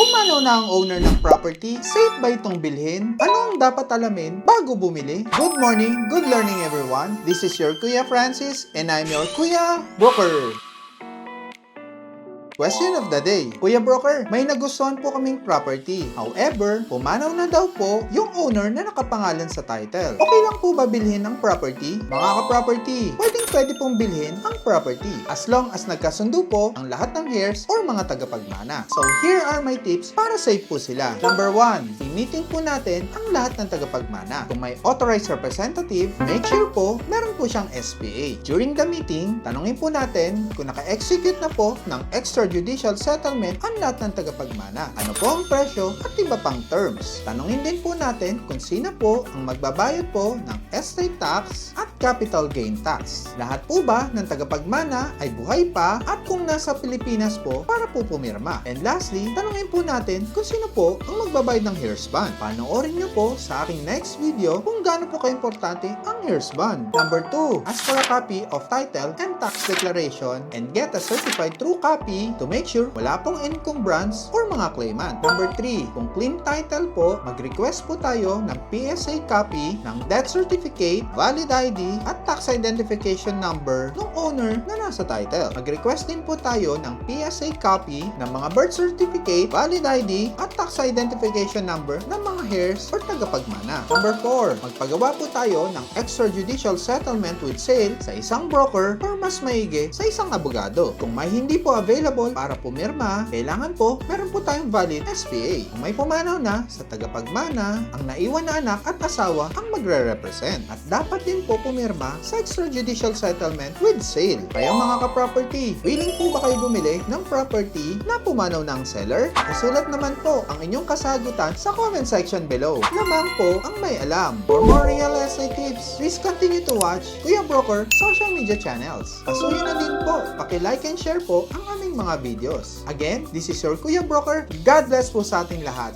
Pumanaw na ang owner ng property? Safe ba itong bilhin? Ano ang dapat alamin bago bumili? Good morning, good learning everyone. This is your Kuya Francis and I'm your Kuya Broker. Question of the day. Kuya Broker, may nagustuhan po kaming property. However, pumanaw na daw po yung owner na nakapangalan sa title. Okay lang po ba bilhin ang property? Mga ka-property, pwede pong bilhin ang property as long as nagkasundo po ang lahat ng heirs or mga tagapagmana. So here are my tips para safe po sila. Number 1, i-meeting po natin ang lahat ng tagapagmana. Kung may authorized representative, make sure po meron po siyang SPA. During the meeting, tanungin po natin kung naka-execute na po ng extrajudicial settlement ang lahat ng tagapagmana. Ano po ang presyo at iba pang terms. Tanungin din po natin kung sino po ang magbabayad po ng estate tax at capital gain tax. Lahat po ba ng tagapagmana ay buhay pa at kung nasa Pilipinas po para po pumirma. And lastly, tanungin po natin kung sino po ang magbabayad ng heirs bond. Panoorin niyo po sa aking next video kung gaano po kaimportante ang heirs bond. Number 2, ask for a copy of title and tax declaration and get a certified true copy to make sure wala pong encumbrance or mga claimant. Number 3, kung claim title po, mag-request po tayo ng PSA copy ng death certificate, valid ID at tax identification number ng owner na nasa title. Mag-request din po tayo ng PSA copy ng mga birth certificate, valid ID at tax identification number ng mga heirs or tagapagmana. Number 4, magpagawa po tayo ng extrajudicial settlement with sale sa isang broker or mas maigi sa isang abogado. Kung may hindi po available para pumirma, kailangan po meron po tayong valid SPA. Kung may pumanaw na sa tagapagmana, ang naiwan na anak at asawa ang magre-represent. At dapat din po pumirma sa extrajudicial settlement with sale. Kaya mga ka-property, willing po ba kayo bumili ng property na pumanaw ng seller? Isulat naman po ang inyong kasagutan sa comment section below. Lamang po ang may alam. For more real estate tips, please continue to watch Kuya Broker social media channels. Pasuyin na din po, paki-like and share po ang aming mga videos. Again, this is your Kuya Broker. God bless po sa ating lahat.